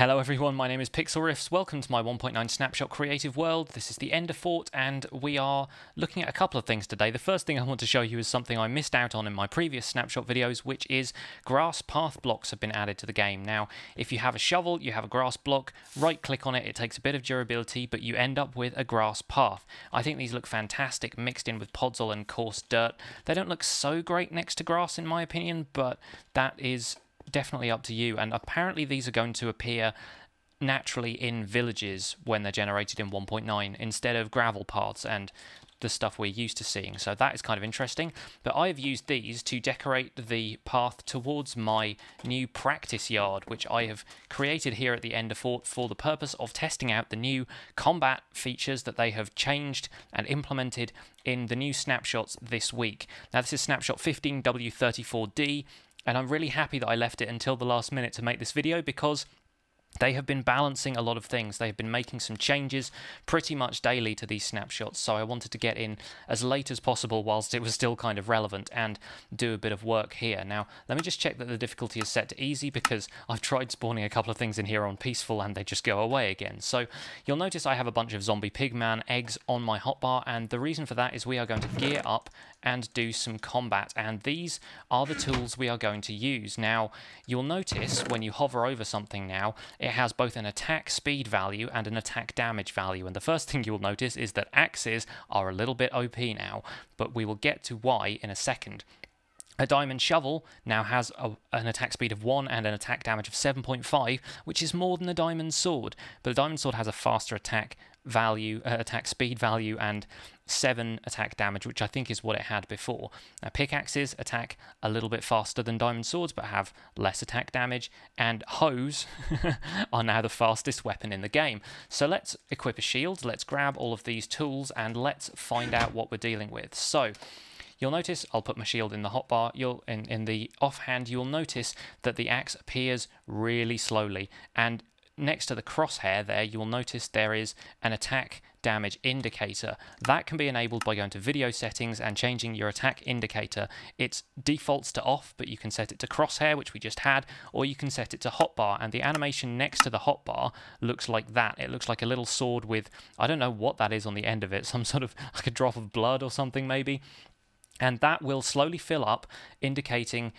Hello everyone, my name is Pixlriffs. Welcome to my 1.9 snapshot creative world. This is the end of Fort and we are looking at a couple of things today. The first thing I want to show you is something I missed out on in my previous snapshot videos, which is grass path blocks have been added to the game. Now, if you have a shovel, you have a grass block, right click on it, it takes a bit of durability, but you end up with a grass path. I think these look fantastic mixed in with podzol and coarse dirt. They don't look so great next to grass in my opinion, but that is definitely up to you, and apparently these are going to appear naturally in villages when they're generated in 1.9 instead of gravel paths and the stuff we're used to seeing, so that is kind of interesting. But I have used these to decorate the path towards my new practice yard, which I have created here at the end of Fort for the purpose of testing out the new combat features that they have changed and implemented in the new snapshots this week. Now this is snapshot 15W34D, and I'm really happy that I left it until the last minute to make this video because they have been balancing a lot of things. They have been making some changes pretty much daily to these snapshots, so I wanted to get in as late as possible whilst it was still kind of relevant and do a bit of work here. Now, let me just check that the difficulty is set to easy because I've tried spawning a couple of things in here on peaceful and they just go away again. So you'll notice I have a bunch of zombie pigman eggs on my hotbar, and the reason for that is we are going to gear up and do some combat, and these are the tools we are going to use. Now, you'll notice when you hover over something now, it has both an attack speed value and an attack damage value, and the first thing you'll notice is that axes are a little bit OP now, but we will get to why in a second. A diamond shovel now has an attack speed of 1 and an attack damage of 7.5, which is more than a diamond sword, but a diamond sword has a faster attack value, attack speed value, and 7 attack damage, which I think is what it had before. Now, pickaxes attack a little bit faster than diamond swords, but have less attack damage, and hoes are now the fastest weapon in the game. So let's equip a shield, let's grab all of these tools, and let's find out what we're dealing with. So, you'll notice, I'll put my shield in the hotbar, in the offhand, you'll notice that the axe appears really slowly, and next to the crosshair there, you'll notice there is an attack damage indicator. That can be enabled by going to video settings and changing your attack indicator. It defaults to off, but you can set it to crosshair, which we just had, or you can set it to hotbar, and the animation next to the hotbar looks like that. It looks like a little sword with, I don't know what that is on the end of it, some sort of like a drop of blood or something maybe. And that will slowly fill up, indicating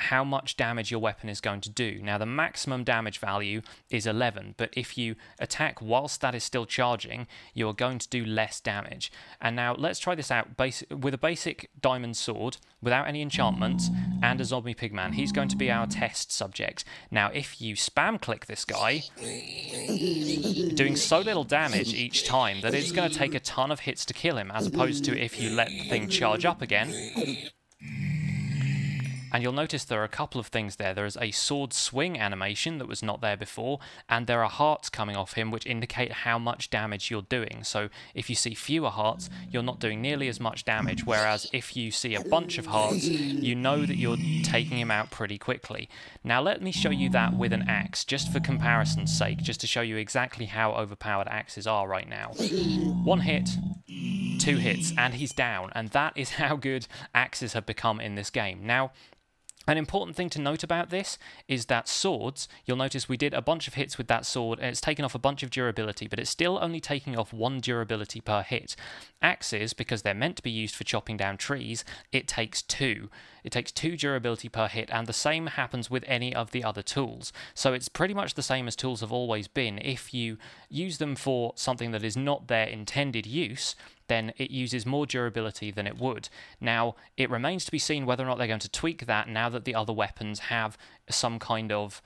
how much damage your weapon is going to do. Now, the maximum damage value is 11, but if you attack whilst that is still charging, you are going to do less damage. And now, let's try this out with a basic diamond sword, without any enchantments, and a zombie pigman. He's going to be our test subject. Now, if you spam click this guy, doing so little damage each time that it's going to take a ton of hits to kill him, as opposed to if you let the thing charge up again. And you'll notice there are a couple of things there. There is a sword swing animation that was not there before, and there are hearts coming off him which indicate how much damage you're doing. So if you see fewer hearts, you're not doing nearly as much damage, whereas if you see a bunch of hearts, you know that you're taking him out pretty quickly. Now let me show you that with an axe, just for comparison's sake, just to show you exactly how overpowered axes are right now. 1 hit, 2 hits, and he's down, and that is how good axes have become in this game. Now, an important thing to note about this is that swords, you'll notice we did a bunch of hits with that sword, and it's taken off a bunch of durability, but it's still only taking off 1 durability per hit. Axes, because they're meant to be used for chopping down trees, it takes 2. It takes 2 durability per hit, and the same happens with any of the other tools. So it's pretty much the same as tools have always been. If you use them for something that is not their intended use, then it uses more durability than it would. Now, it remains to be seen whether or not they're going to tweak that now that the other weapons have some kind of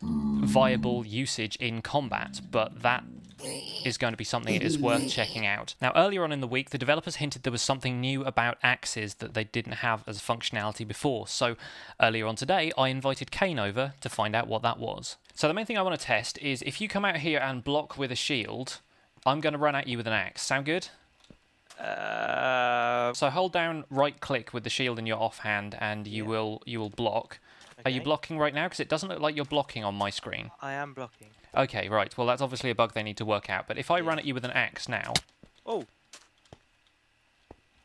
viable usage in combat, but that is going to be something that is worth checking out. Now, earlier on in the week, the developers hinted there was something new about axes that they didn't have as a functionality before, so earlier on today, I invited Kane over to find out what that was. So the main thing I want to test is if you come out here and block with a shield, I'm going to run at you with an axe. Sound good? So hold down right click with the shield in your offhand and you will block. Okay. Are you blocking right now? Because it doesn't look like you're blocking on my screen. I am blocking. Okay, right. Well, that's obviously a bug they need to work out. But if I run at you with an axe now... Oh!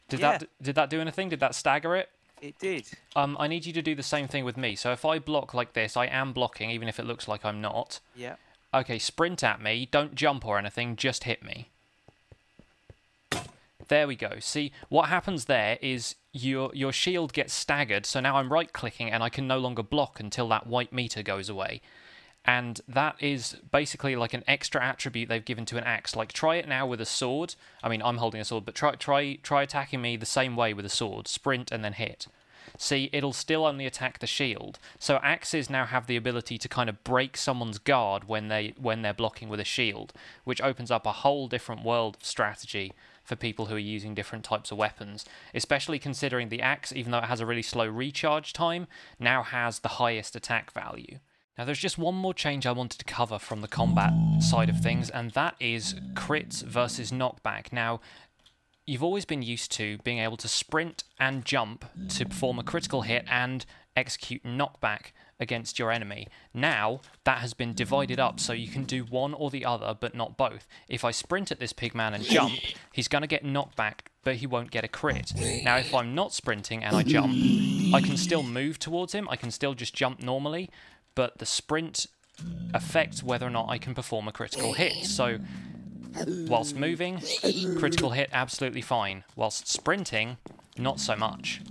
Did that do anything? Did that stagger it? It did. I need you to do the same thing with me. So if I block like this, I am blocking, even if it looks like I'm not. Yeah. Okay, sprint at me. Don't jump or anything. Just hit me. There we go. See, what happens there is your shield gets staggered, so now I'm right-clicking and I can no longer block until that white meter goes away. And that is basically like an extra attribute they've given to an axe. Like, try it now with a sword. I mean, I'm holding a sword, but try attacking me the same way with a sword. Sprint and then hit. See, it'll still only attack the shield. So axes now have the ability to kind of break someone's guard when they're blocking with a shield, which opens up a whole different world of strategy for people who are using different types of weapons, especially considering the axe, even though it has a really slow recharge time, now has the highest attack value. Now there's just one more change I wanted to cover from the combat side of things, and that is crits versus knockback. Now, you've always been used to being able to sprint and jump to perform a critical hit and execute knockback against your enemy. Now, that has been divided up, so you can do one or the other, but not both. If I sprint at this pigman and jump, he's going to get knockback, but he won't get a crit. Now, if I'm not sprinting and I jump, I can still move towards him, I can still just jump normally, but the sprint affects whether or not I can perform a critical hit. So, whilst moving, critical hit absolutely fine. Whilst sprinting, not so much.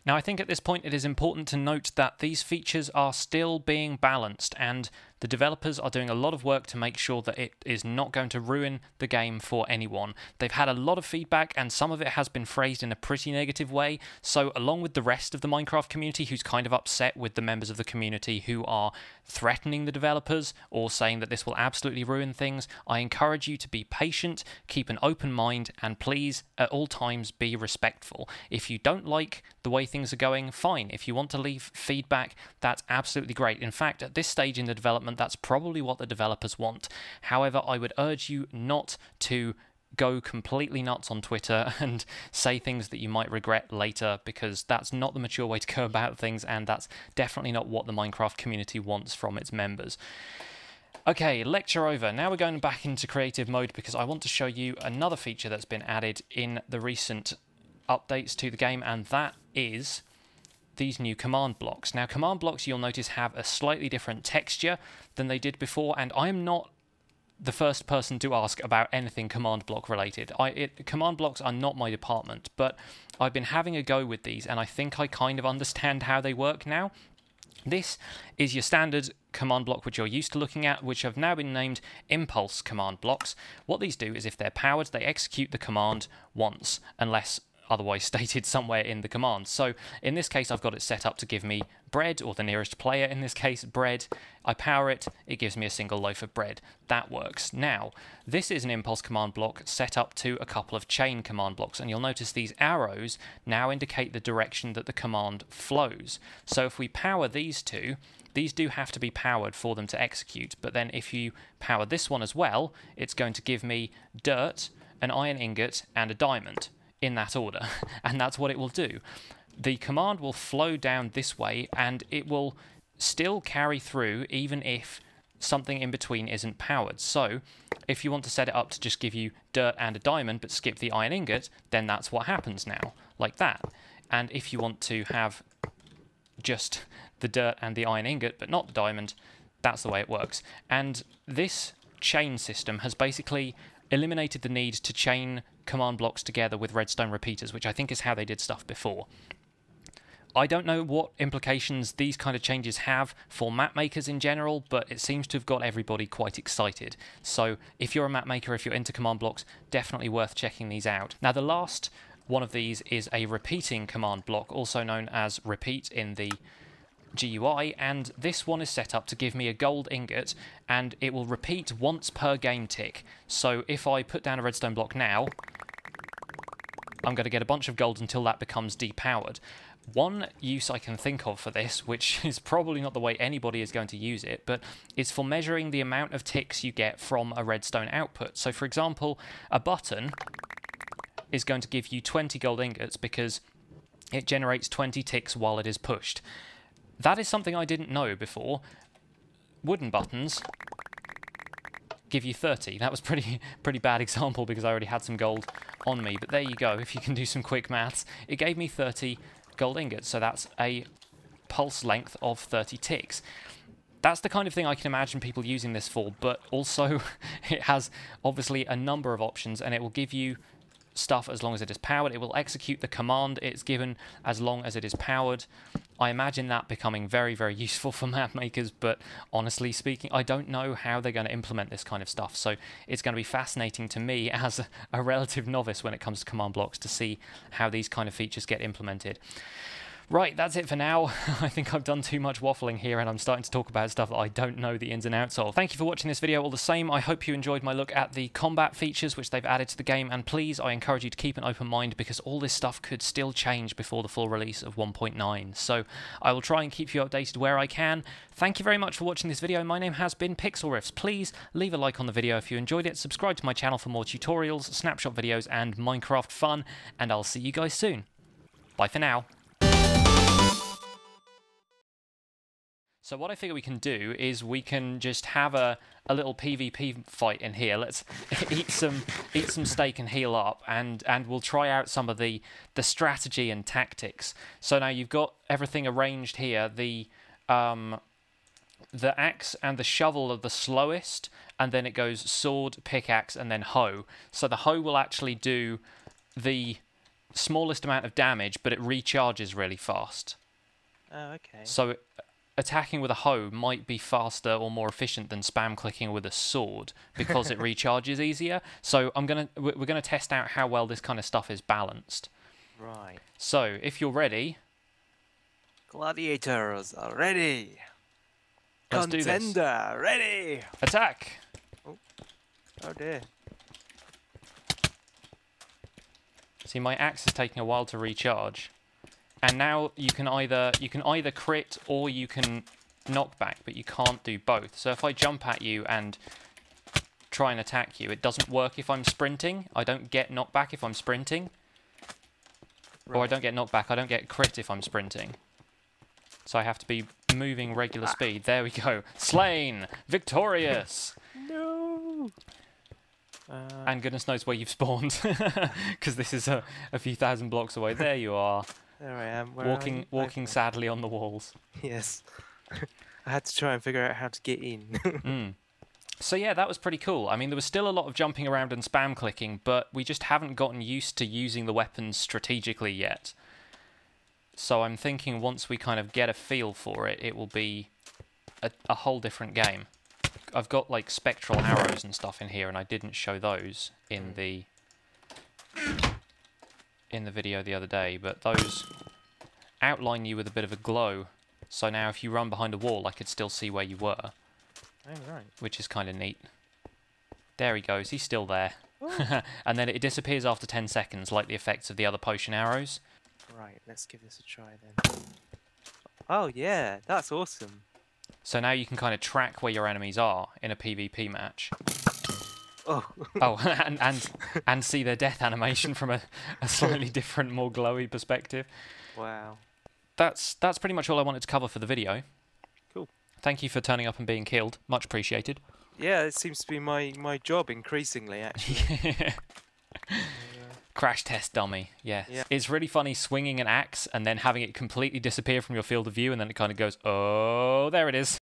Now, I think at this point it is important to note that these features are still being balanced, and the developers are doing a lot of work to make sure that it is not going to ruin the game for anyone. They've had a lot of feedback, and some of it has been phrased in a pretty negative way, so along with the rest of the Minecraft community who's kind of upset with the members of the community who are threatening the developers or saying that this will absolutely ruin things, I encourage you to be patient, keep an open mind, and please, at all times, be respectful. If you don't like the way things are going, fine. If you want to leave feedback, that's absolutely great. In fact, at this stage in the development, that's probably what the developers want. However, I would urge you not to go completely nuts on Twitter and say things that you might regret later, because that's not the mature way to go about things, and that's definitely not what the Minecraft community wants from its members. Okay, lecture over. Now we're going back into creative mode because I want to show you another feature that's been added in the recent updates to the game, and that is these new command blocks. Now, command blocks, you'll notice, have a slightly different texture than they did before, and I am not the first person to ask about anything command block related. Command blocks are not my department, but I've been having a go with these, and I think I kind of understand how they work now. This is your standard command block which you're used to looking at, which have now been named impulse command blocks. What these do is, if they're powered, they execute the command once, unless otherwise stated somewhere in the command. So in this case, I've got it set up to give me bread, or the nearest player in this case, bread. I power it, it gives me a single loaf of bread. That works. Now, this is an impulse command block set up to a couple of chain command blocks, and you'll notice these arrows now indicate the direction that the command flows. So if we power these two, these do have to be powered for them to execute, but then if you power this one as well, it's going to give me dirt, an iron ingot, and a diamond, in that order, and that's what it will do. The command will flow down this way, and it will still carry through even if something in between isn't powered. So if you want to set it up to just give you dirt and a diamond but skip the iron ingot, then that's what happens now, like that. And if you want to have just the dirt and the iron ingot but not the diamond, that's the way it works. And this chain system has basically eliminated the need to chain command blocks together with redstone repeaters, which I think is how they did stuff before. I don't know what implications these kind of changes have for map makers in general, but it seems to have got everybody quite excited. So if you're a map maker, if you're into command blocks, definitely worth checking these out. Now, the last one of these is a repeating command block, also known as repeat in the GUI, and this one is set up to give me a gold ingot, and it will repeat once per game tick. So if I put down a redstone block now, I'm going to get a bunch of gold until that becomes depowered. One use I can think of for this, which is probably not the way anybody is going to use it, but is for measuring the amount of ticks you get from a redstone output. So for example, a button is going to give you 20 gold ingots because it generates 20 ticks while it is pushed. That is something I didn't know before. Wooden buttons give you 30. That was pretty bad example because I already had some gold on me. But there you go. If you can do some quick maths, it gave me 30 gold ingots. So that's a pulse length of 30 ticks. That's the kind of thing I can imagine people using this for, but also it has obviously a number of options, and it will give you stuff as long as it is powered. It will execute the command it's given as long as it is powered. I imagine that becoming very, very useful for map makers, but honestly speaking, I don't know how they're going to implement this kind of stuff, so it's going to be fascinating to me as a relative novice when it comes to command blocks to see how these kind of features get implemented. Right, that's it for now. I think I've done too much waffling here and I'm starting to talk about stuff that I don't know the ins and outs of. Thank you for watching this video all the same. I hope you enjoyed my look at the combat features which they've added to the game, and please, I encourage you to keep an open mind because all this stuff could still change before the full release of 1.9. So I will try and keep you updated where I can. Thank you very much for watching this video. My name has been Pixlriffs. Please leave a like on the video if you enjoyed it, subscribe to my channel for more tutorials, snapshot videos and Minecraft fun, and I'll see you guys soon. Bye for now. So what I figure we can do is we can just have a little PvP fight in here. Let's eat some steak and heal up, and we'll try out some of the strategy and tactics. So now you've got everything arranged here. The axe and the shovel are the slowest, and then it goes sword, pickaxe, and then hoe. So the hoe will actually do the smallest amount of damage, but it recharges really fast. Oh, okay. So attacking with a hoe might be faster or more efficient than spam clicking with a sword because it recharges easier. So we're gonna test out how well this kind of stuff is balanced. Right. So if you're ready, gladiators are ready. Let's do this. Contender ready. Attack. Oh dear. See, my axe is taking a while to recharge. And now you can either crit or you can knock back, but you can't do both. So if I jump at you and try and attack you, it doesn't work if I'm sprinting. I don't get knockback if I'm sprinting. Right. Or I don't get knockback, I don't get crit if I'm sprinting. So I have to be moving regular speed. There we go. Slain! Victorious! No! And goodness knows where you've spawned. Because this is a few thousand blocks away. There you are. There I am. Walking sadly on the walls. Yes. I had to try and figure out how to get in. So yeah, that was pretty cool. I mean, there was still a lot of jumping around and spam clicking, but we just haven't gotten used to using the weapons strategically yet. So I'm thinking once we kind of get a feel for it, it will be a whole different game. I've got like spectral arrows and stuff in here, and I didn't show those in the video the other day, but those outline you with a bit of a glow. So now if you run behind a wall, I could still see where you were. Oh, right. Which is kind of neat. There he goes, he's still there. And then it disappears after 10 seconds, like the effects of the other potion arrows. Right, let's give this a try then. Oh yeah, that's awesome. So now you can kind of track where your enemies are in a PvP match. Oh. Oh, and see their death animation from a slightly different, more glowy perspective. Wow. That's pretty much all I wanted to cover for the video. Cool. Thank you for turning up and being killed. Much appreciated. Yeah, it seems to be my job increasingly, actually. Crash test dummy, yeah. It's really funny swinging an axe and then having it completely disappear from your field of view, and then it kind of goes, oh, there it is.